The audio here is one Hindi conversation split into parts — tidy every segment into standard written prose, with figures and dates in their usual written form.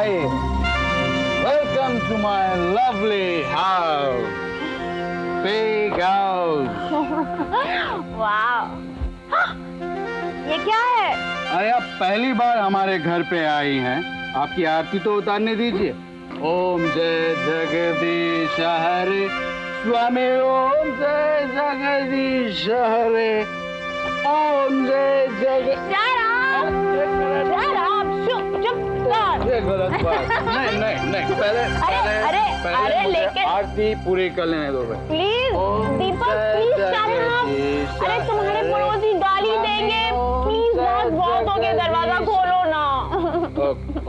आइए। Welcome to my lovely house, big house. वाह, ये क्या है? अरे आप पहली बार हमारे घर पे आई हैं, आपकी आरती तो उतारने दीजिए। ओम जय जगदीश हरे स्वामी, ओम जय जगदीश हरे, ओम जय ये गलत बात। नहीं, पहले लेकिन आरती पूरी कर लेने दो भाई। प्लीज दीपक, प्लीज अरे तुम्हारे पड़ोसी गाली देंगे, प्लीज बहुत हो गया, दरवाजा खोलो ना।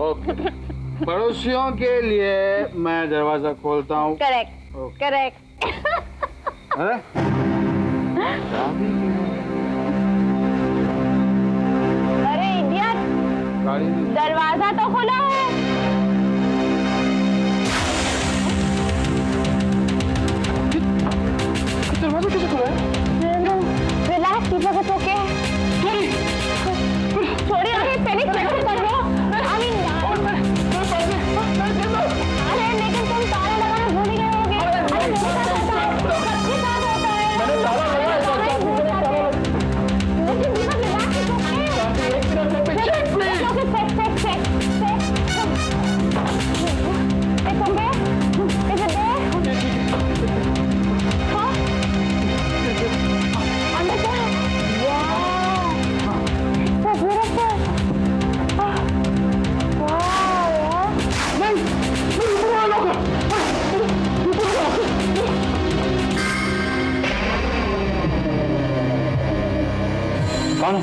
ओके, पड़ोसियों के लिए मैं दरवाजा खोलता हूँ। करेक्ट। अरे इडियट, दरवाजा तो खुला है। दरवाजा कैसे खुला है? Relax Deepak, it's okay. छोड़िए, अरे पैनिक मत करो। अरे लेकिन तुम ताला लगाना भूल गए होगे। अरे मेरे साथ होता है, सबके साथ होता है। मैंने ताला लगाया, लेकिन दीपक रिलैक्स, कौन है?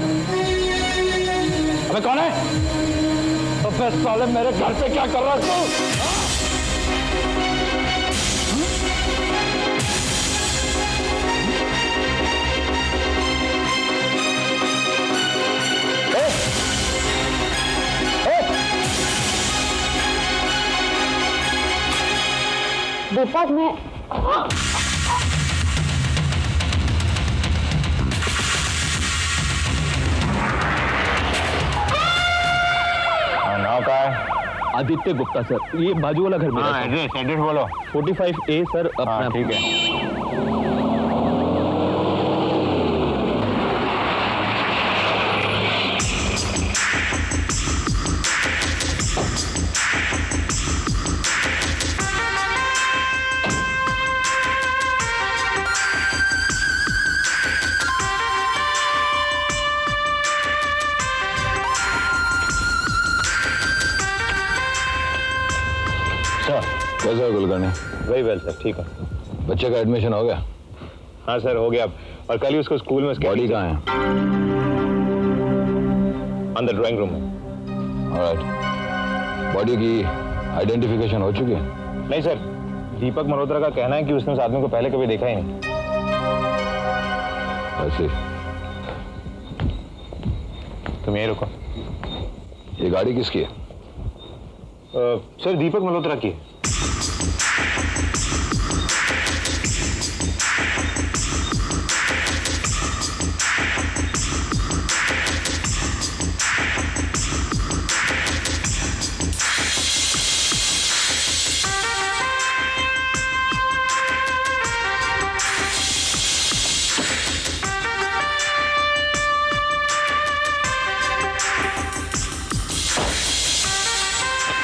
अबे कौन है? अबे साले मेरे घर पे क्या कर रहा है तू? दीपक मैं नाम क्या है? आदित्य गुप्ता सर, ये बाजू वाला घर मेरा। एड्रेस बोलो। 45A sir. अपना ठीक है। कैसा है कुलकर्णी? वेरी वेल सर, ठीक है। बच्चे का एडमिशन हो गया? हाँ सर, हो गया। और कल ही उसको स्कूल में बॉडी कहाँ है? अंदर ड्राइंग रूम में। ऑलराइट। बॉडी की आइडेंटिफिकेशन हो चुकी है? नहीं सर, दीपक मल्होत्रा का कहना है कि उसने उस आदमी को पहले कभी देखा ही नहीं। ऐसे? तुम यहीं रुको। ये गाड़ी किसकी है? सर दीपक मल्होत्रा की है।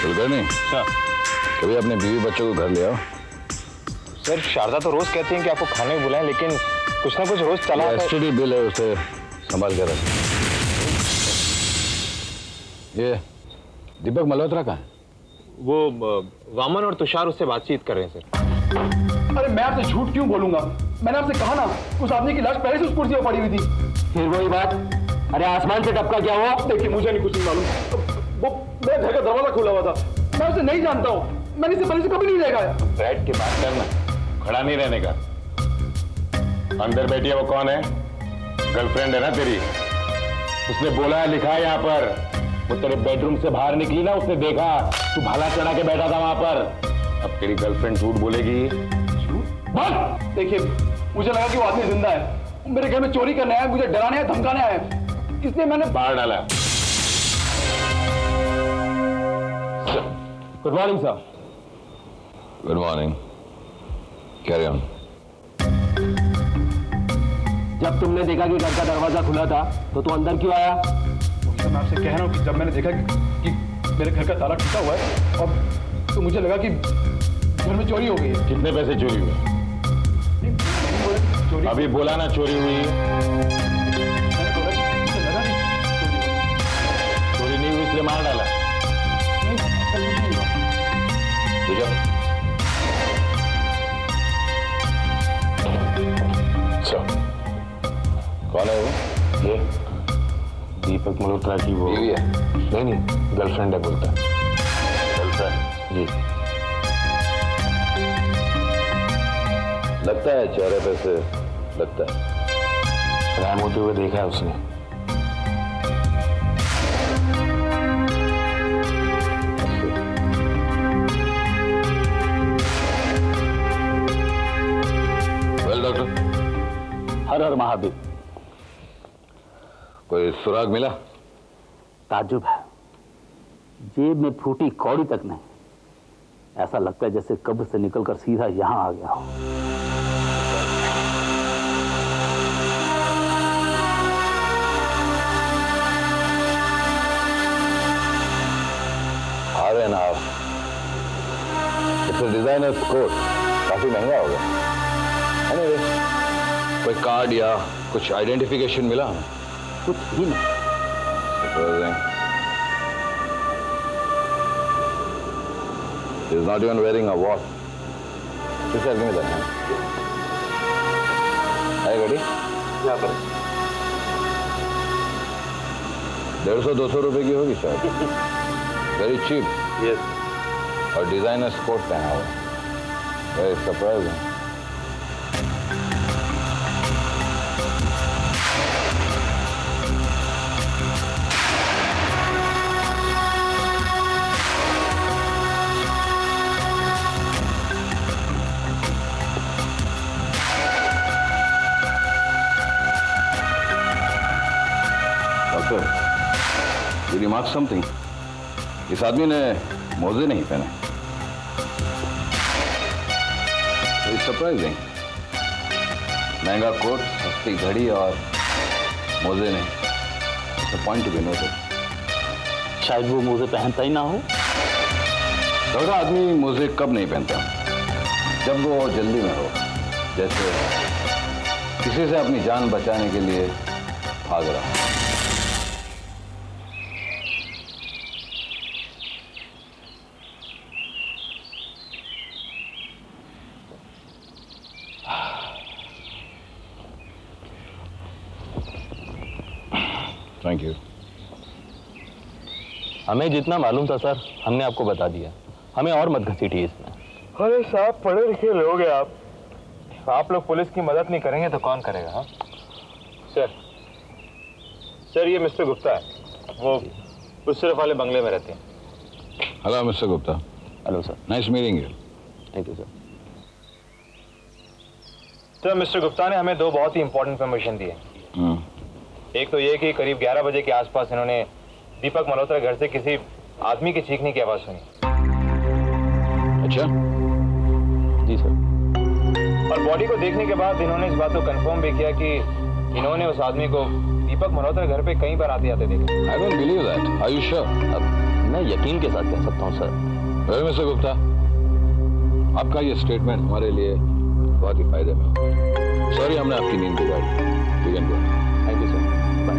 कुलकर्णी, कभी अपने बीवी बच्चों को घर ले आओ। सर शारदा तो रोज कहती हैं कि आपको खाने को बुलाएं, लेकिन कुछ ना कुछ रोज चला आता है। एसटीडी बिल है, उसे संभाल कर रखें। ये दीपक मल्होत्रा कहाँ है? वो वामन और तुषार उससे बातचीत कर रहे हैं सर। अरे मैं आपसे झूठ क्यों बोलूंगा? मैंने आपसे कहा ना, उस आदमी की लाश पहले से उस कुर्सी पर पड़ी हुई थी। फिर वही बात, अरे आसमान से टपका क्या हुआ? देखिए मुझे नहीं कुछ नहीं मालूम। वो मेरे घर का दरवाजा खुला हुआ था, मैं उसे नहीं जानता हूँ, मैंने इसे पहले से कभी नहीं देखा है। बैठ के बात करना, खड़ा नहीं रहने का। अंदर बैठी है वो कौन है? गर्लफ्रेंड है ना तेरी? उसने बोला है, लिखा है यहाँ पर। वो तेरे बेडरूम से बाहर निकली ना, उसने देखा तू भाला चढ़ा के बैठा था वहां पर। अब तेरी गर्लफ्रेंड झूठ बोलेगी? बस देखिए, मुझे लगा कि वो आदमी जिंदा है, मेरे घर में चोरी करने आया, मुझे डराने आया, धमकाने आया, इसलिए मैंने बाहर डाला। Good morning sir. Good morning. Carry on. जब तुमने देखा कि घर का दरवाजा खुला था तो तू अंदर क्यों आया? तो मैं आपसे कह रहा हूँ कि जब मैंने देखा कि मेरे घर का ताला टूटा हुआ है और तो मुझे लगा कि घर में चोरी हो गई है। कितने पैसे चोरी हुए? चोरी अभी बोला ना चोरी हुई। मैंने बोला कि मुझे लगा कि चोरी नहीं हुई इसलिए मार डाला। नहीं, ऐसा कुछ नहीं हुआ। ठीक है। कौन है वो? ये दीपक मल्होत्रा की वो बीवी है? नहीं, गर्लफ्रेंड है बोलता है। गर्लफ्रेंड? जी। लगता है चेहरे पे से लगता है। क्राइम होते हुए देखा है उसने। वेल डॉक्टर, हर हर महादेव। कोई सुराग मिला? ताज्जुब है, जेब में फूटी कौड़ी तक नहीं। ऐसा लगता है जैसे कब्र से निकलकर सीधा यहां आ गया हो। हार and half. It's a designer coat, काफी महंगा होगा। एनीवे, कोई कार्ड या कुछ आइडेंटिफिकेशन मिला हमें? कुछ भी नहीं। Surprising. He's not even wearing a watch. Please give me that hand. Are you ready? यहाँ पर 150-200 रुपए की होगी शायद। Very cheap. यस। और डिजाइनर कोट पहना हुआ। Very surprising. Doctor, you remark something. इस आदमी ने मोजे नहीं पहने। Very surprising. महंगा कोट, सस्ती घड़ी और मोजे नहीं। Point to be noted. शायद वो मोजे पहनता ही ना हो। डॉक्टर, आदमी मोजे कब नहीं पहनता? जब वो जल्दी में हो, जैसे किसी से अपनी जान बचाने के लिए भाग रहा हो। Thank you. हमें जितना मालूम था सर हमने आपको बता दिया। हमें और मत घसीटिए इसमें। अरे साहब, पढ़े लिखे लोग हैं आप लोग पुलिस की मदद नहीं करेंगे तो कौन करेगा? हाँ सर, ये मिस्टर गुप्ता है, वो उस सिर्फ वाले बंगले में रहते हैं। Hello mister Gupta. Hello sir. Nice meeting you. Thank you sir. तो मिस्टर गुप्ता ने हमें दो बहुत ही इंपॉर्टेंट इन्फॉर्मेशन दी है। एक तो ये कि करीब 11 बजे के आसपास इन्होंने दीपक मल्होत्रा घर से किसी आदमी के चीखने की आवाज सुनी। अच्छा। जी सर। और बॉडी को देखने के बाद इन्होंने इस बात को कंफर्म भी किया कि इन्होंने उस आदमी को दीपक मल्होत्रा घर पे कई बार आते जाते देखा। I don't believe that. Are you sure? अब मैं यकीन के साथ कह सकता हूँ सर। वेल मिस्टर गुप्ता, आपका ये स्टेटमेंट हमारे लिए बहुत ही फायदे में हो। सॉरी हमने आपकी नींद बिगाड़ी। You can go. Thank you sir. Bye.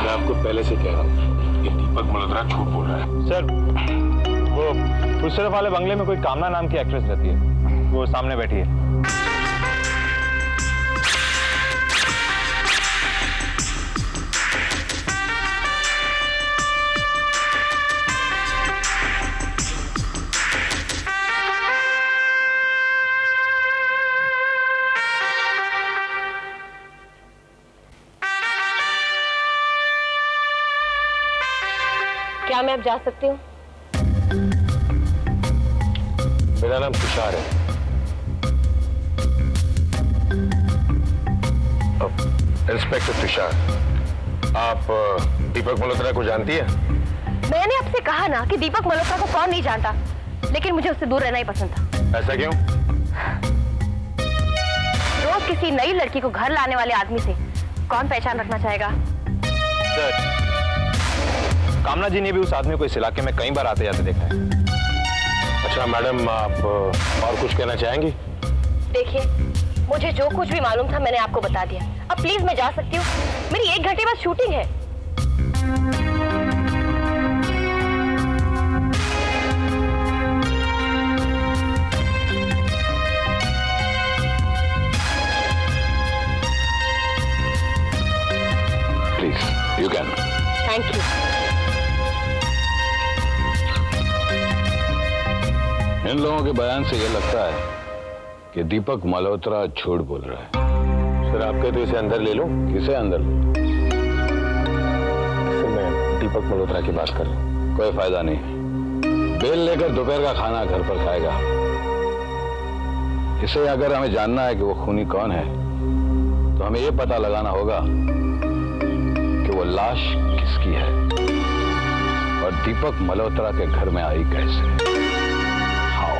मैं आपको पहले से कह रहा हूँ कि दीपक मल्होत्रा झूठ बोल रहा है। सर, वो उस सिर्फ वाले बंगले में कोई कामना नाम की एक्ट्रेस रहती है, वो सामने बैठी है। क्या मैं अब जा सकती हूँ? मेरा नाम तुषार है। अब इंस्पेक्टर तुषार, आप दीपक मल्होत्रा को जानती है? मैंने आपसे कहा ना कि दीपक मल्होत्रा को कौन नहीं जानता, लेकिन मुझे उससे दूर रहना ही पसंद था। ऐसा क्यों? रोज किसी नई लड़की को घर लाने वाले आदमी से कौन पहचान रखना चाहेगा? सर, कामना जी ने भी उस आदमी को इस इलाके में कई बार आते जाते देखा है। अच्छा मैडम, आप और कुछ कहना चाहेंगी? देखिए, मुझे जो कुछ भी मालूम था मैंने आपको बता दिया। अब प्लीज मैं जा सकती हूँ? मेरी 1 घंटे बाद शूटिंग है। Please you can. Thank you. इन लोगों के बयान से यह लगता है कि दीपक मल्होत्रा झूठ बोल रहा है। सर, आप कहते इसे अंदर ले लूं? किसे अंदर लो? सर, मैं दीपक मल्होत्रा की बात कर रहा हूं। कोई फायदा नहीं। बेल लेकर दोपहर का खाना घर पर खाएगा। इसे अगर हमें जानना है कि वो खूनी कौन है, तो हमें ये पता लगाना होगा कि वो लाश किसकी है और दीपक मल्होत्रा के घर में आई कैसे। हाउ?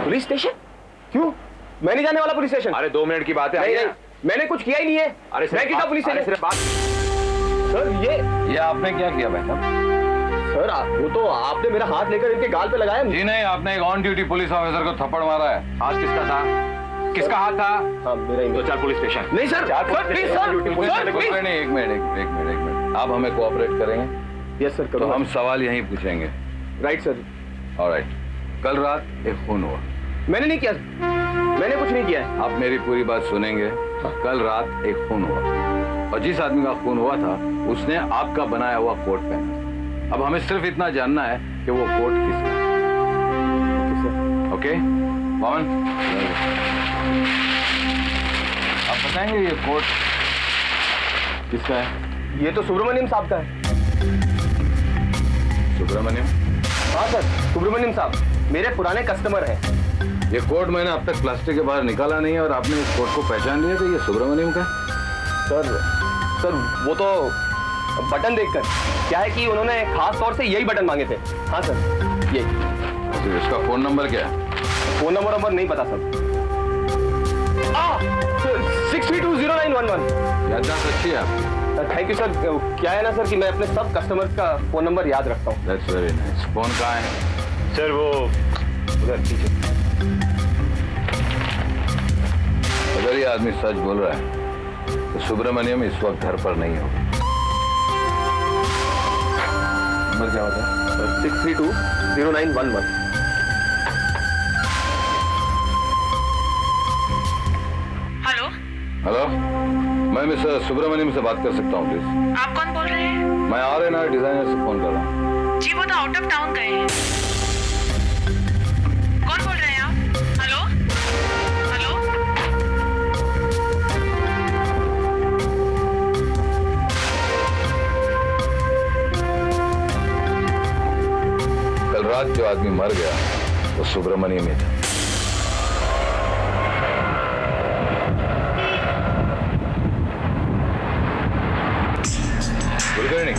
Police station? क्यों? मैं नहीं जाने वाला पुलिस स्टेशन। अरे 2 मिनट की बात है। नहीं, मैंने कुछ किया ही नहीं है। अरे मैं कितना पुलिस स्टेशन? सिर्फ बात। सर ये आपने क्या किया भाई साहब? सर वो तो आपने मेरा हाथ लेकर इनके गाल पे लगाया। जी नहीं, आपने एक ऑन ड्यूटी पुलिस ऑफिसर को थप्पड़ मारा है। हाथ किसका था? किसका हाथ था? हाँ, मेरा ही। तो चल पुलिस स्टेशन। नहीं sir, sir please sir, sir please. नहीं, एक मिनट। आप हमें कोऑपरेट करेंगे? यस सर, तो करो। हम सवाल यहीं पूछेंगे। Right sir. ऑलराइट। कल रात एक खून हुआ। मैंने नहीं किया, मैंने कुछ नहीं किया है। आप मेरी पूरी बात सुनेंगे। कल रात एक खून हुआ और जिस आदमी का खून हुआ था उसने आपका बनाया हुआ कोट पहना। अब हमें सिर्फ इतना जानना है कि वो कोट किसका है। ओके पवन, आप बताएंगे ये कोट किसका है? ये तो सुब्रमण्यम साहब का है। सुब्रमण्यम? हाँ सर, सुब्रमण्यम साहब मेरे पुराने कस्टमर हैं। ये कोट मैंने अब तक प्लास्टिक के बाहर निकाला नहीं है और आपने इस कोट को पहचान लिया तो ये सुब्रमण्यम का है? सर वो तो बटन देखकर, क्या है कि उन्होंने खास तौर से यही बटन मांगे थे। हाँ सर, ये। तो इसका फोन नंबर क्या है? फोन नंबर नहीं पता सर। 63209111। याददाश्त अच्छी है आपकी। Thank you sir. क्या है ना सर कि मैं अपने सब कस्टमर्स का फोन नंबर याद रखता हूँ। That's very nice. फोन कहाँ है? सर वो उधर पीछे। अगर ये आदमी सच बोल रहा है तो सुब्रमण्यम इस वक्त घर पर नहीं होगा। नंबर क्या होता है? 63209111। हेलो, हेलो, मैं मिस्टर सुब्रमण्यम से बात कर सकता हूँ प्लीज? आप कौन बोल रहे हैं? मैं RNR डिजाइनर से फोन कर रहा हूँ। जी वो तो आउट ऑफ टाउन गए हैं। कौन बोल रहे हैं आप? हेलो हेलो, कल रात जो आदमी मर गया वो सुब्रमण्यम ही था। कुलकर्णी,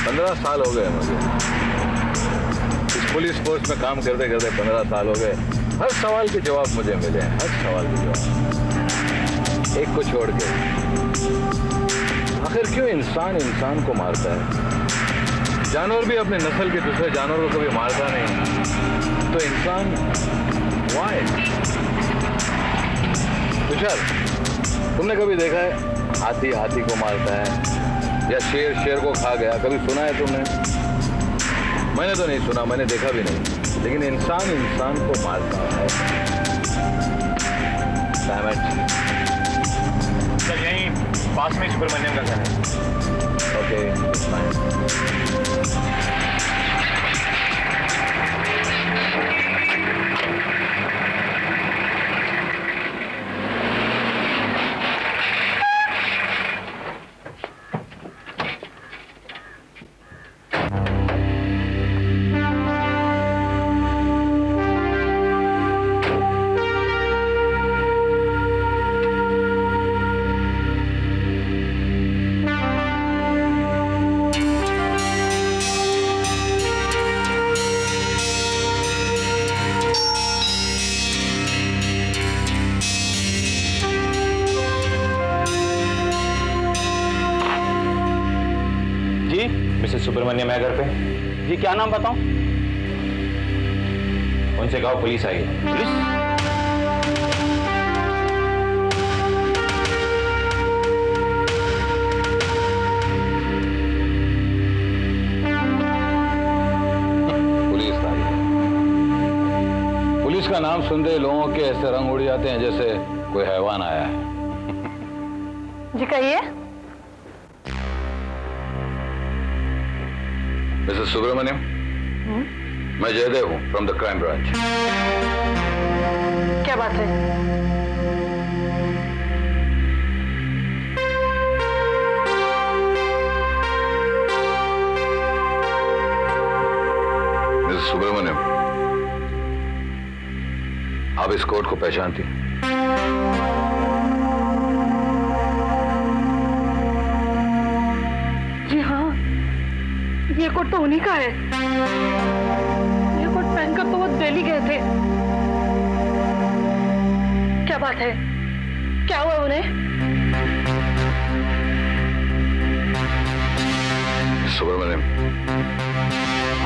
15 साल हो गए मुझे इस पुलिस फोर्स में काम करते करते। 15 साल हो गए। हर सवाल के जवाब मुझे मिले हैं, हर सवाल के जवाब, एक को छोड़ के। आखिर क्यों इंसान को मारता है? जानवर भी अपने नस्ल के दूसरे जानवर को कभी मारता नहीं, तो इंसान वाई? तुषार, तुमने कभी देखा है हाथी हाथी को मारता है या शेर शेर को खा गया? कभी सुना है तुमने? मैंने तो नहीं सुना, मैंने देखा भी नहीं। लेकिन इंसान को मारता है। सर यहीं पास में सुब्रमण्यम का घर है। ओके, मिसेस सुब्रमण्यम है घर पे? जी क्या नाम बताऊं? उनसे कहो पुलिस आई है। पुलिस? पुलिस आई है। पुलिस का नाम सुनते ही लोगों के ऐसे रंग उड़ जाते हैं जैसे कोई हैवान आया है। जी कहिए। मिसेस सुब्रमण्यम, मैं जयदेव हूं फ्रॉम द क्राइम ब्रांच। क्या बात है? मिसेस सुब्रमण्यम, आप इस कोर्ट को पहचानती हैं? जी हाँ, ये कोट तो उन्हीं का है। ये कोट पहनकर तो वो दिल्ली गए थे। क्या बात है? क्या हुआ उन्हें? सुब्रमण्यम,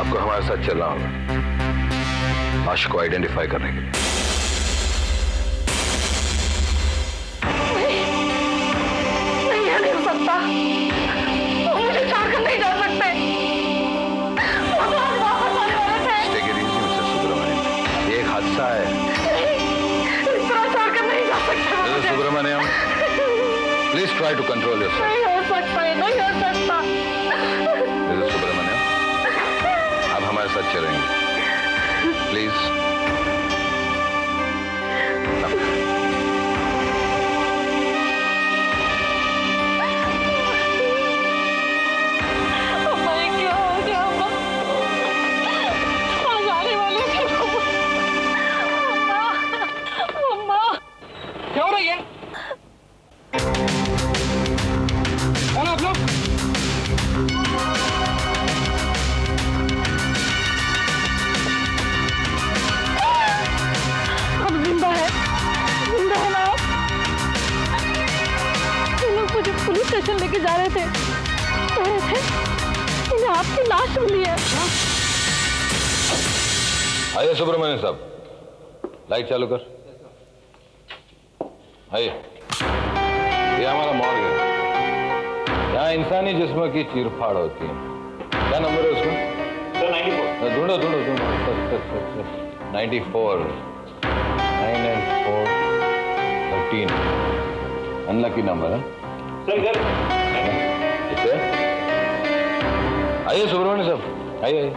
आपको हमारे साथ चलना होगा लाश को आइडेंटिफाई करने के लिए। नहीं, यह नहीं हो सकता। मुझे छोड़कर नहीं जा सकते। वो तो आज वापस आने वाले थे। Take it easy, Mrs Subramaniam, ये एक हादसा है। इस तरह छोड़कर नहीं जा सकते। Mrs Subramaniam, please try to control yourself. नहीं हो सकता, नहीं हो सकता। मिसेस सुब्रमण्यम, आप हमारे साथ चलेंगे प्लीज। क्या हो रही है? कौन आप लोग? हम जिंदा है ना आप? ये लोग मुझे पुलिस स्टेशन लेके जा रहे थे। कह रहे थे इन्हें आपकी लाश मिली है। आइए सुब्रमण्यम साहब, लाइट चालू कर। आइए, ये हमारा मॉर्ग है। यहाँ इंसानी जिस्म की चीरफाड़ होती है। क्या नंबर है उसका? सर 94। ढूंढो ढूंढो ढूंढो। 94 994 13 अनलकी नंबर है। सर इधर। इसे आइए सुब्रमण्यम साहब, आइए आइए।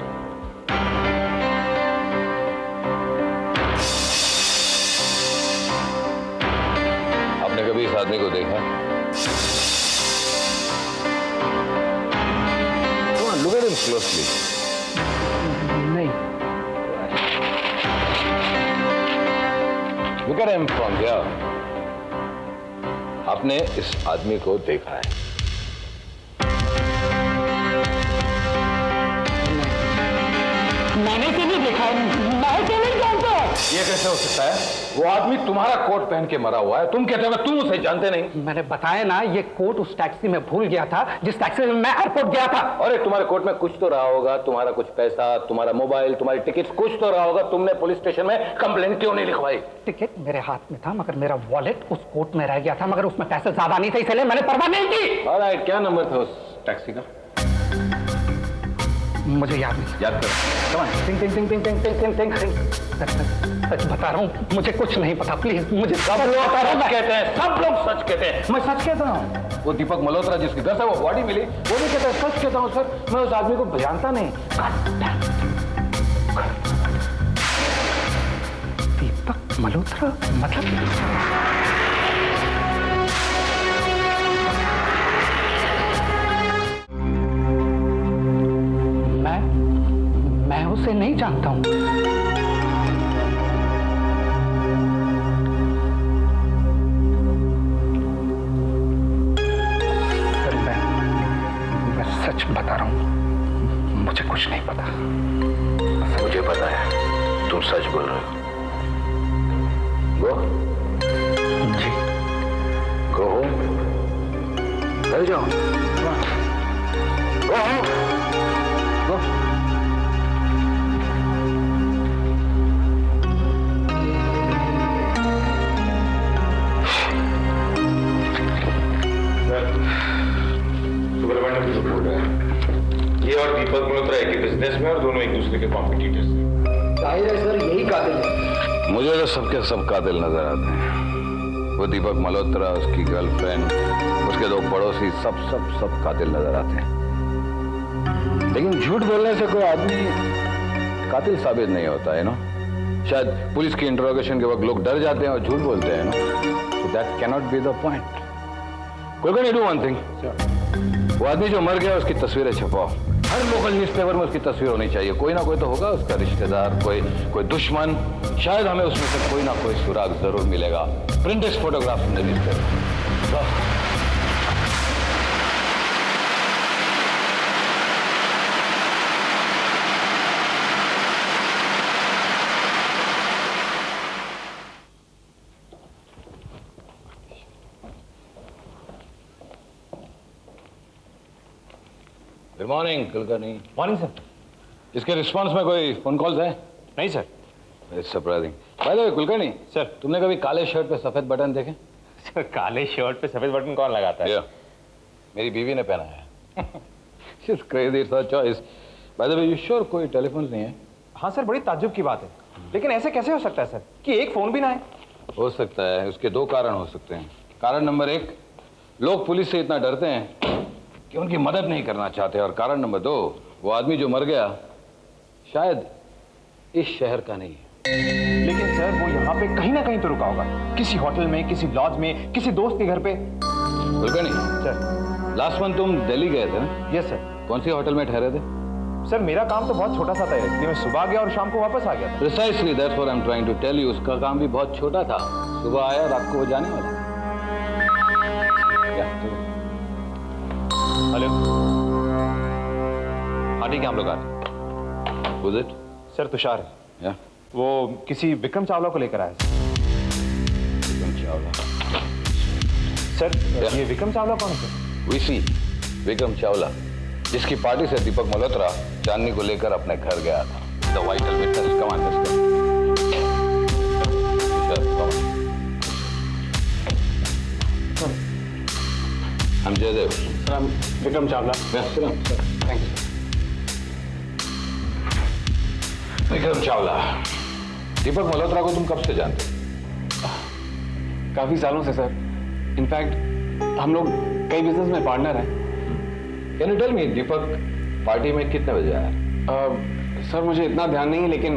आपने कभी इस आदमी को देखा? Look at him closely. नहीं। Look at him from here. आपने इस आदमी को देखा है? मैंने तो नहीं देखा, मैं तो नहीं जानता। ये कैसे हो सकता है? वो आदमी तुम्हारा कोट पहन के मरा हुआ है, तुम कहते हो तुम उसे जानते नहीं। मैंने बताया ना, ये कोट उस टैक्सी में भूल गया था जिस टैक्सी में मैं एयरपोर्ट गया था। अरे तुम्हारे कोट में कुछ तो रहा होगा, तुम्हारा कुछ पैसा, तुम्हारा मोबाइल, तुम्हारी टिकट, कुछ तो रहा होगा। तुमने पुलिस स्टेशन में कंप्लेंट क्यों नहीं लिखवाई? टिकट मेरे हाथ में था, मगर मेरा वॉलेट उस कोट में रह गया था, मगर उसमें पैसे ज्यादा नहीं थे, इसलिए मैंने परवाह नहीं की। ऑलराइट, क्या नंबर था उस टैक्सी का? मुझे याद नहीं। याद करो। Come on, think, think, think, think, think, think, think, think, think. सच बता रहा हूँ, मुझे कुछ नहीं पता, प्लीज मुझे सब लोग कहते हैं, सब लोग सच कहते हैं। मैं सच कहता हूँ। वो दीपक मल्होत्रा जिसके घर से वो बॉडी मिली, वो भी कहता है सच कहता हूँ सर, मैं उस आदमी को जानता नहीं। दीपक मल्होत्रा मतलब? मैं उसे नहीं जानता हूँ। मैं सच बता रहा हूँ, मुझे कुछ नहीं पता। मुझे पता है, तुम सच बोल रहे हो। गो जी, गो होम, घर जाओ। Go home. दीपक मल्होत्रा एक ही बिजनेस में और दोनों एक दूसरे के कॉम्पिटिटर्स हैं। जाहिर है सर यही कातिल है। मुझे तो सबके सब कातिल नजर आते हैं। वो दीपक मल्होत्रा, उसकी गर्लफ्रेंड, उसके दो पड़ोसी, सब सब सब कातिल नजर आते हैं। लेकिन झूठ बोलने से कोई आदमी कातिल साबित नहीं होता है ना। शायद पुलिस की इंटरोगेशन के वक्त लोग डर जाते हैं और झूठ बोलते हैं ना। So that cannot be the point. Can you do one thing? वो आदमी जो मर गया उसकी तस्वीरें छपाओ। हर लोकल न्यूज़पेपर में उसकी तस्वीर होनी चाहिए। कोई ना कोई तो होगा उसका रिश्तेदार, कोई दुश्मन। शायद हमें उसमें से कोई ना कोई सुराग जरूर मिलेगा। प्रिंट इस photograph in the newspaper. Good morning Kulkarni. Morning sir. इसके रिस्पांस में कोई फोन कॉल्स है? नहीं sir. It's surprising. By the way Kulkarni sir, तुमने कभी काले शर्ट पे सफेद बटन देखे? सर काले शर्ट पे सफेद बटन कौन लगाता है? मेरी बीवी ने पहना है। She's crazy, it's her choice. By the way, you sure कोई टेलीफोन नहीं है? हाँ सर, बड़ी ताज्जुब की बात है, लेकिन ऐसे कैसे हो सकता है सर कि एक फोन भी ना है? हो सकता है, उसके दो कारण हो सकते हैं। कारण नंबर 1, लोग पुलिस से इतना डरते हैं कि उनकी मदद नहीं करना चाहते, और कारण नंबर 2, वो आदमी जो मर गया शायद इस शहर का नहीं है। लेकिन सर वो यहाँ पे कहीं ना कहीं तो रुका होगा, किसी होटल में, किसी लॉज में, किसी दोस्त के घर पे। कुलकर्णी सर, लास्ट मंथ तुम दिल्ली गए थे ना? Yes sir. कौन सी होटल में ठहरे थे? सर मेरा काम तो बहुत छोटा सा था, इसलिए मैं सुबह गया और शाम को वापस आ गया था। Precisely, that's what I'm trying to tell you. उसका काम भी बहुत छोटा था। सुबह आया, रात को वो जाने वाला। हेलो। हाँ ठीक है, हम लोग आ रहे हैं। Who's it? सर तुषार है। Yeah. वो किसी विक्रम चावला को लेकर आया विक्रम चावला। सर। Yeah. ये विक्रम चावला कौन है सर? वीसी विक्रम चावला, जिसकी पार्टी से दीपक मल्होत्रा चांदनी को लेकर अपने घर गया था। The vital witness. Come on let's go. हम Jaidev. Sir Vikram Chawla. Thank you. Vikram Chawla, Deepak Malhotra को तुम कब से जानते हो? काफी सालों से सर। इनफैक्ट हम लोग कई बिजनेस में पार्टनर हैं। Can you tell me, Deepak party में कितने बजे आया? सर मुझे इतना ध्यान नहीं है, लेकिन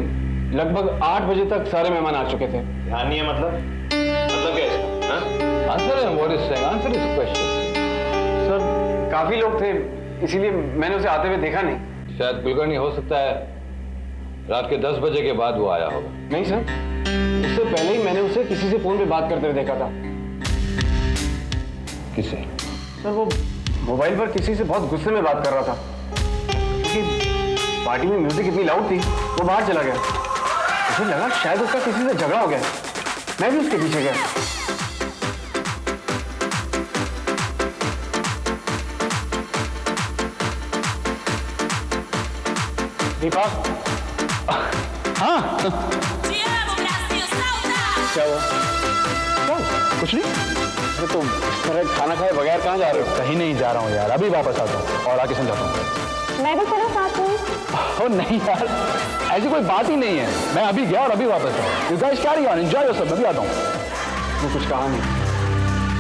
लगभग 8 बजे तक सारे मेहमान आ चुके थे। ध्यान नहीं है मतलब क्या है इसका? आंसर है, what is saying, answer is question. Sir काफी लोग थे, इसीलिए मैंने उसे आते हुए देखा नहीं। शायद कुलकर्णी हो सकता है रात के 10 बजे के बाद वो आया होगा। नहीं सर, उससे पहले ही मैंने उसे किसी से फोन पे बात करते हुए देखा था। किसे? सर वो मोबाइल पर किसी से बहुत गुस्से में बात कर रहा था, क्योंकि पार्टी में म्यूजिक इतनी लाउड थी, वो बाहर चला गया। मुझे लगा शायद उसका किसी से झगड़ा हो गया। मैं भी उसके पीछे गया। दीपक। हाँ क्या हुआ? कुछ नहीं। तो इस तरह खाना खाए बगैर कहाँ जा रहे हो? कहीं नहीं जा रहा हूँ यार, अभी वापस आता हूँ और आके समझाता हूँ। मैं भी चलो साथ में। ओ नहीं यार, ऐसी कोई बात ही नहीं है। मैं अभी गया और अभी वापस आया। You guys carry on, enjoy yourself. मैं भी आता हूँ। वो कुछ कहा नहीं,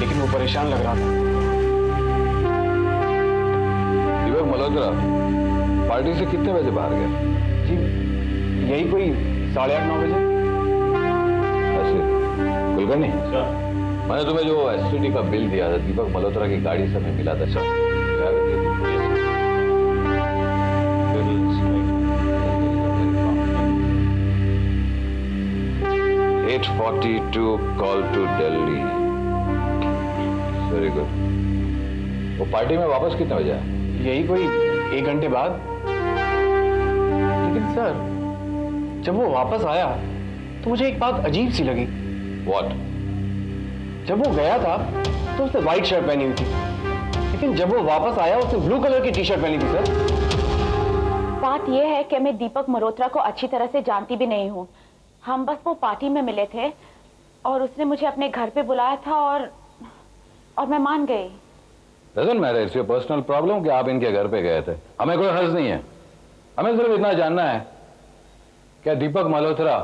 लेकिन वो परेशान लग रहा था। दीपक मल्होत्रा पार्टी से कितने बजे बाहर गया? जी यही कोई 8:30-9 बजे। ऐसे कुलकर्णी, मैंने तुम्हें जो एसटीडी का बिल दिया था दीपक मल्होत्रा की गाड़ी से हमें मिला था sir. 8:42 call to Delhi. Very good. वो पार्टी में वापस कितने बजे आया? यही कोई 1 घंटे बाद। लेकिन सर जब वो वापस आया तो मुझे एक बात अजीब सी लगी। What? जब वो गया था तो उसने व्हाइट शर्ट पहनी हुई थी, लेकिन जब वो वापस आया उसने ब्लू कलर की टी शर्ट पहनी थी। सर बात यह है कि मैं दीपक मल्होत्रा को अच्छी तरह से जानती भी नहीं हूँ। हम बस वो पार्टी में मिले थे और उसने मुझे अपने घर पे बुलाया था और मैं मान गई। Doesn't matter, it's your personal problem कि आप इनके घर पे गए थे। हमें कोई हर्ज नहीं है, हमें सिर्फ इतना जानना है क्या दीपक मल्होत्रा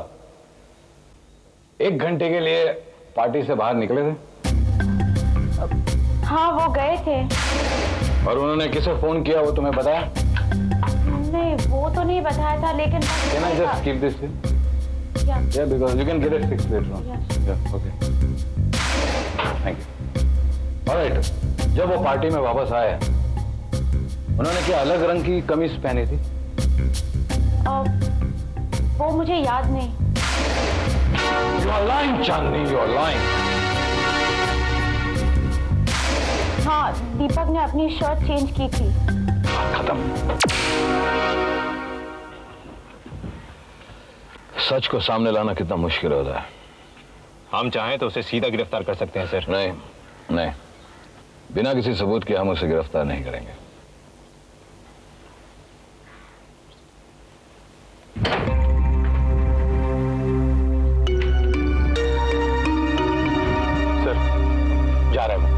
1 घंटे के लिए पार्टी से बाहर निकले थे? हाँ वो गए थे। और उन्होंने किसे फोन किया वो तुम्हें बताया? नहीं वो तो नहीं बताया था, लेकिन Can I just keep this here? Yeah, because you can get it fixed later on. Yes. Yeah, okay. Thank you. All right. जब वो पार्टी में वापस आए, उन्होंने क्या अलग रंग की कमीज पहनी थी? वो मुझे याद नहीं। You are lying, Chandni, you are lying. हाँ, दीपक ने अपनी शर्ट चेंज की थी। खत्म। सच को सामने लाना कितना मुश्किल होता है। हम चाहें तो उसे सीधा गिरफ्तार कर सकते हैं सर। नहीं, नहीं, बिना किसी सबूत के हम उसे गिरफ्तार नहीं करेंगे। सर जा रहा है वो।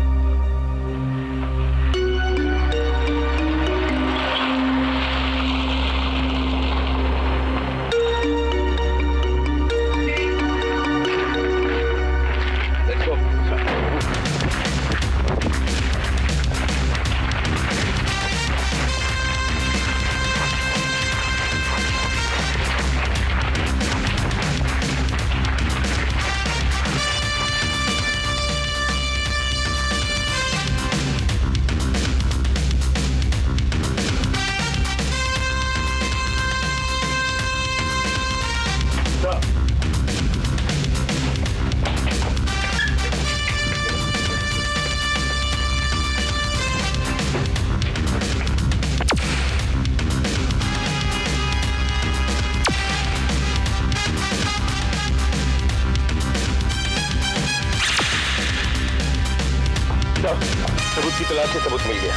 सबूत की तलाश से सबूत मिल गया।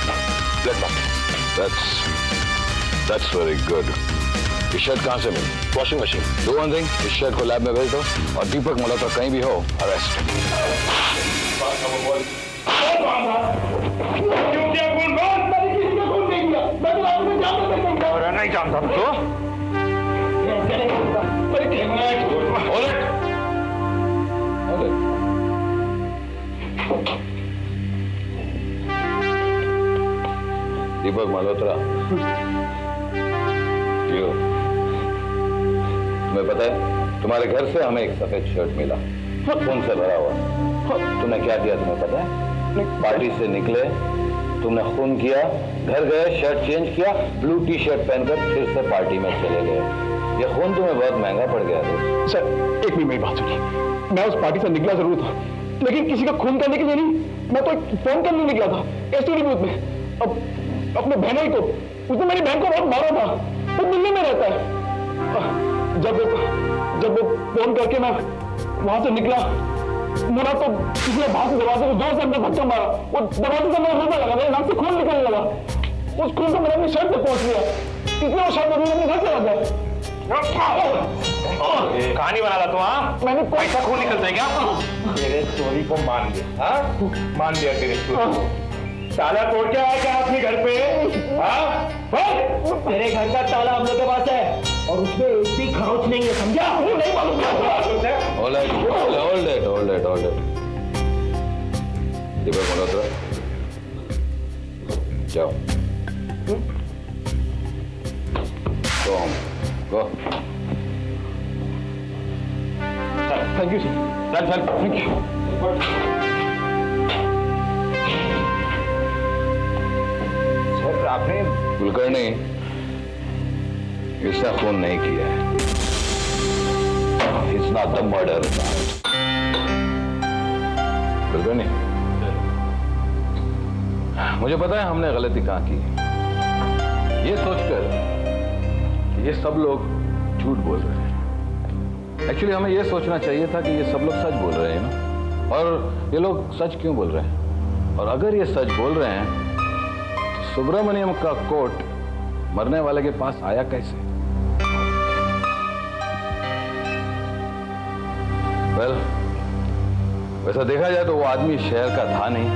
Blood mark. That's very good. ये शर्ट कहाँ से मिली? Washing machine. Do one thing, इस शर्ट को लैब में भेज दो और दीपक मल्होत्रा कहीं भी हो, अरेस्ट। नहीं जानता तो? दीपक मल्होत्रा, यो, तुम्हें पता है तुम्हारे घर से हमें एक सफेद शर्ट मिला, खून से भरा हुआ। तुमने क्या किया तुम्हें पता है? पार्टी से निकले, तुमने खून किया, घर गए, शर्ट चेंज किया, ब्लू टी शर्ट पहनकर फिर से पार्टी में चले गए। ये खून तुम्हें बहुत महंगा पड़ गया दोस्त। सर एक मिनट मेरी बात सुनिए, मैं उस पार्टी से निकला जरूर था, लेकिन किसी का खून करने के लिए नहीं। मैं तो एक फोन करने निकला था एसटीडी बूथ में। अब अपने बहनोई को, उसने मेरी बहन को बहुत मारा था, वो दिल्ली में रहता है। जब वो फोन करके मैं वहां से निकला, मेरा तो किसी ने बाहर से दरवाजे को जोर से अंदर धक्का मारा। वो दरवाजे से मेरा रोना लगा, मेरे नाक से खून निकलने लगा। उस खून से मैंने अपनी शर्ट पे पहुंच लिया, इसलिए वो शर्ट अपने घर चला गया। कहानी बना रहा तू? हाँ, मैंने ऐसा खून निकलता है क्या? तेरे स्टोरी को मान लिया। हाँ, मान लिया तेरे स्टोरी। ताला तोड़ के आया क्या अपने घर पे? हाँ, तेरे घर का ताला हम लोग के पास है और उसमें एक भी खरोच नहीं है, समझा? नहीं मालूम। Hold it. दीपक मल्होत्रा, जाओ। Go home. Go. Thank you sir. चल थैंक यू। सर आपने कुलकर्णी, इसने खून नहीं किया है। It's not the murder. Kulkarni, मुझे पता है हमने गलती कहाँ की है। ये सोचकर कि ये सब लोग झूठ बोल रहे हैं। एक्चुअली हमें ये सोचना चाहिए था कि ये सब लोग सच बोल रहे हैं ना, और ये लोग सच क्यों बोल रहे हैं। और अगर ये सच बोल रहे हैं तो सुब्रमण्यम का कोट मरने वाले के पास आया कैसे? वैसा देखा जाए तो वो आदमी शहर का था नहीं,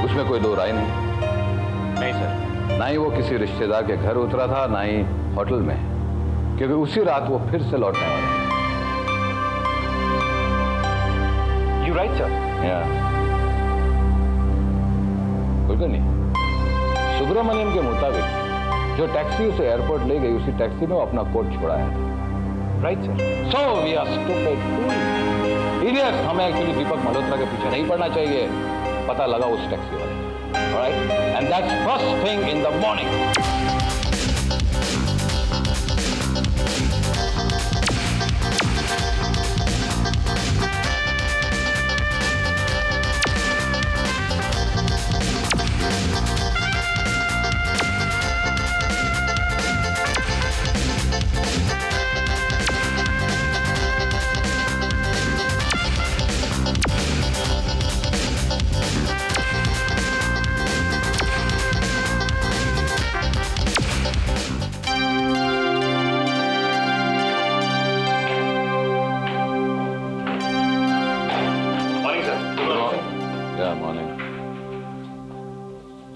उसमें कोई दो राय नहीं। नहीं सर। ना ही वो किसी रिश्तेदार के घर उतरा था, ना ही होटल में, क्योंकि उसी रात वो फिर से लौटने वाला है। You right sir. बिल्कुल नहीं। सुब्रमण्यम के मुताबिक जो टैक्सी उसे एयरपोर्ट ले गई, उसी टैक्सी में वो अपना कोट छुड़ाया था। Right sir. So we are stupid idiot. हमें एक्चुअली दीपक मल्होत्रा के पीछे नहीं पड़ना चाहिए, पता लगा उस टैक्सी वाले। Alright, and that's first thing in the morning.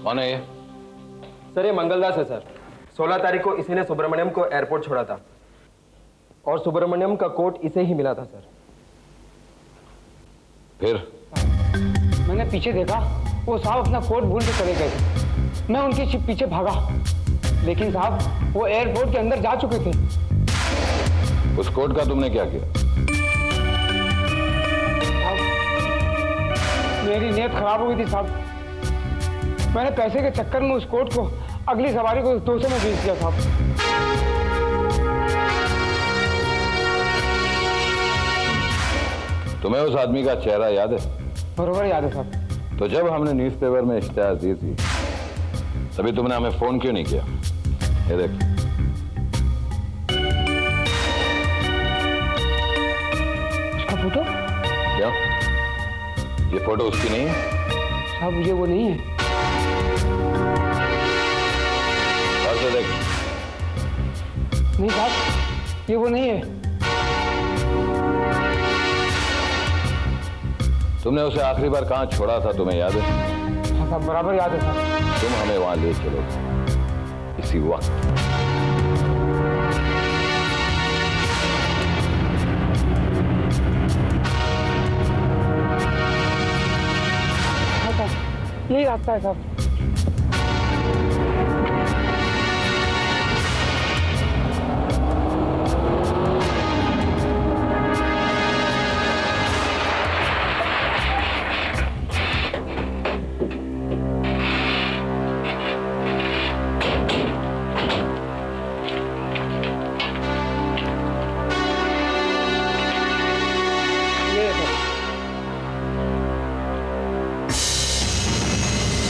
कौन है ये? सर ये मंगलदास है सर। 16 तारीख को इसी ने सुब्रमण्यम को एयरपोर्ट छोड़ा था और सुब्रमण्यम का कोट इसे ही मिला था सर। फिर मैंने पीछे देखा, वो साहब अपना कोट भूल के चले गए थे। मैं उनके पीछे भागा, लेकिन साहब वो एयरपोर्ट के अंदर जा चुके थे। उस कोट का तुमने क्या किया? साहब मेरी नीयत खराब हो गई थी साहब। मैंने पैसे के चक्कर में उस कोट को अगली सवारी को 200 में बेच दिया साहब। तुम्हें उस आदमी का चेहरा याद है? बरोबर याद है साहब। तो जब हमने न्यूज़पेपर में इश्तेहार दी थी, तभी तुमने हमें फोन क्यों नहीं किया? ये देख। उसका फोटो? क्या ये फोटो उसकी नहीं है? साहब मुझे वो नहीं है। और तो देख। नहीं साहब ये वो नहीं है। तुमने उसे आखिरी बार कहाँ छोड़ा था, तुम्हें याद है? हाँ साहब बराबर याद है साहब। तुम हमें वहां ले चलो इसी वक्त। हाँ साहब यही रास्ता है साहब।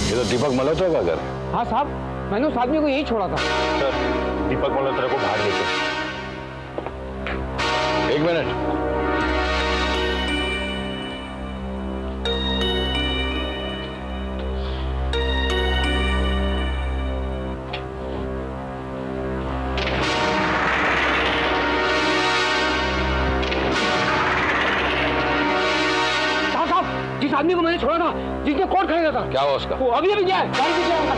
ये तो दीपक मल्होत्रा का घर है। हाँ साहब मैंने उस आदमी को यही छोड़ा था। सर दीपक मल्होत्रा को बाहर लेके। एक मिनट। साहब जिस आदमी को मैंने छोड़ा था, जिसने कोट खरीदा था, क्या हुआ उसका? वो अभी अभी गया है। गाड़ी पीछे आऊंगा।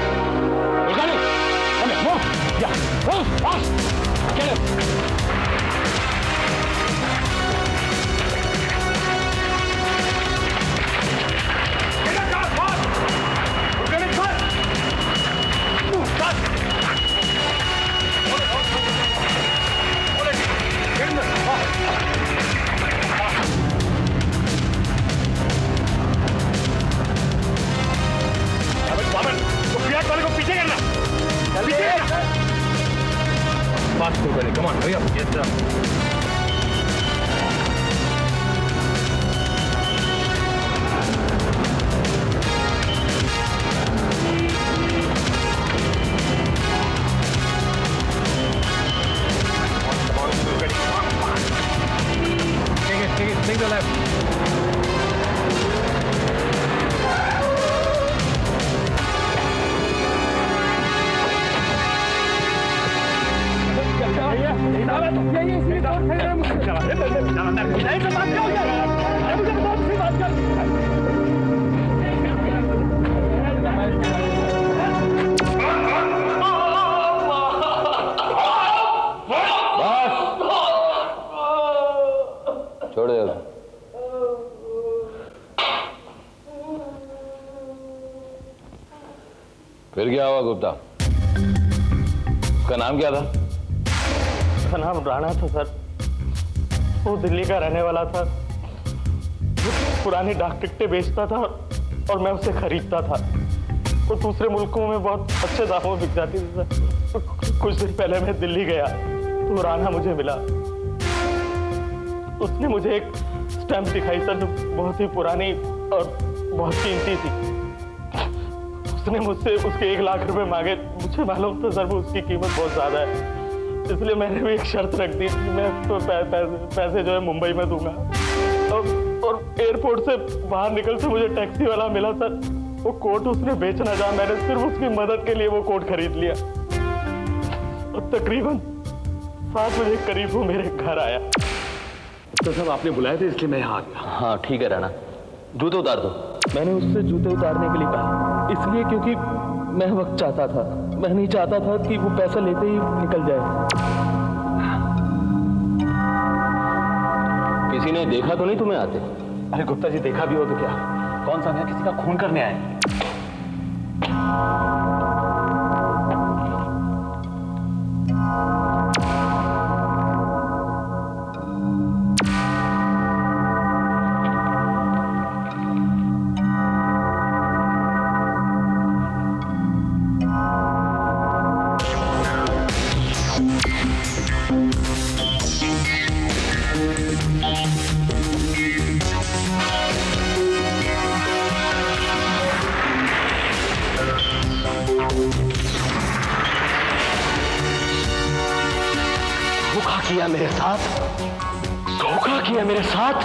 वाले को पीछे करना। बात शुरू करें। Come on hurry up. Yes sir. Take the left. फिर क्या हुआ गुप्ता? उसका नाम क्या था? उसका नाम राणा था सर। वो दिल्ली का रहने वाला था। वो पुरानी डाक टिकटें बेचता था और मैं उसे खरीदता था। वो दूसरे मुल्कों में बहुत अच्छे दामों में बिक जाती थी सर। कुछ दिन पहले मैं दिल्ली गया तो राणा मुझे मिला। उसने मुझे एक स्टैम्प दिखाई सर, जो बहुत ही पुरानी और बहुत कीमती थी। उसने मुझसे उसके 1 लाख रुपए मांगे। मुझे मालूम था सर वो उसकी कीमत बहुत ज्यादा है, इसलिए मैंने भी एक शर्त रख दी कि मैं तो पैसे जो है मुंबई में दूंगा। और एयरपोर्ट से बाहर निकलते मुझे टैक्सी वाला मिला सर। वो कोट उसने बेचना चाहा, मैंने सिर्फ उसकी मदद के लिए वो कोट खरीद लिया। और तकरीबन 7 बजे करीब वो मेरे घर आया। तो साहब आपने बुलाया था इसलिए मैं यहाँ आ गया। हाँ ठीक है राणा, जूते उतार दो। मैंने उससे जूते उतारने के लिए कहा, इसलिए क्योंकि मैं वक्त चाहता था। मैं नहीं चाहता था कि वो पैसा लेते ही निकल जाए। किसी ने देखा तो नहीं तुम्हें आते? अरे गुप्ता जी, देखा भी हो तो क्या? कौन सा मैं किसी का खून करने आए? धोखा किया मेरे साथ, धोखा किया मेरे साथ।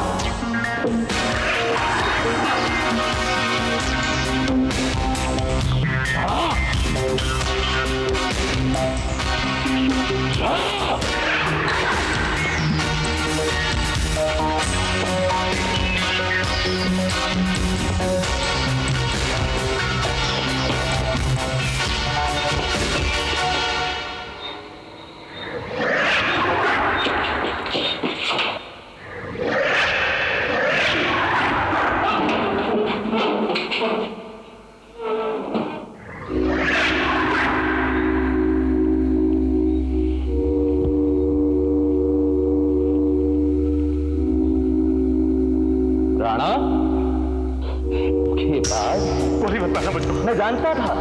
राणा के बाद वही बताना मुझको। मैं जानता था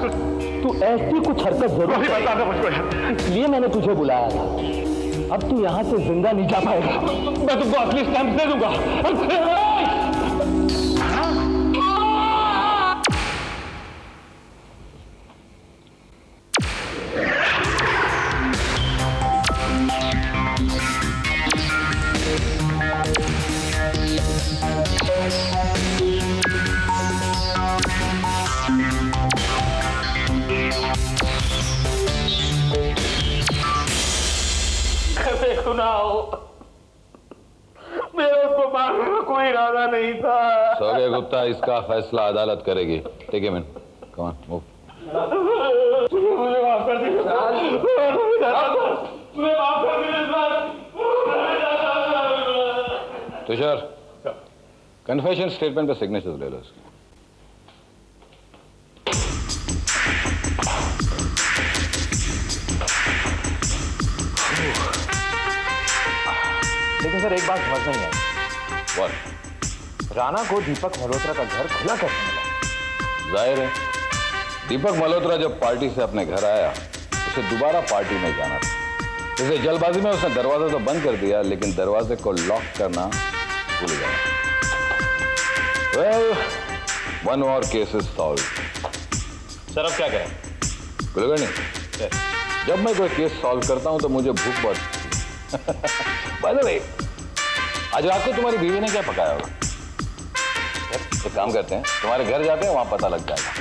तू ऐसी कुछ हरकत जरूर वही बताना मुझको यार। इसलिए मैंने तुझे बुलाया था। अब तू यहाँ से जिंदा नहीं जा पाएगा। मैं तुमको असली स्टैम्प दे दूंगा। सुनाओ, मेरा उसको मारने का कोई इरादा नहीं था। सौगे गुप्ता, इसका फैसला अदालत करेगी। Take a minute, come on, move. मुझे माफ कर दीजिए। मुझे माफ कर दीजिए। तुषार, कन्फेशन स्टेटमेंट पे सिग्नेचर ले लो इसके। लेकिन सर एक बात समझ नहीं आई। What? राणा को दीपक मल्होत्रा का घर खुला कैसे मिला? जाहिर है दीपक मल्होत्रा जब पार्टी से अपने घर आया उसे दोबारा पार्टी में जाना था। जैसे जल्दबाजी में उसने दरवाजा तो बंद कर दिया, लेकिन दरवाजे को लॉक करना भूल गया। Well, one more case is solved. Sir अब क्या करें? कुलकर्णी, जब मैं कोई केस सॉल्व करता हूं तो मुझे भूख बहुत बाय द वे, आज रात को तुम्हारी बीवी ने क्या पकाया होगा? एक काम करते हैं, तुम्हारे घर जाते हैं, वहां पता लग जाएगा।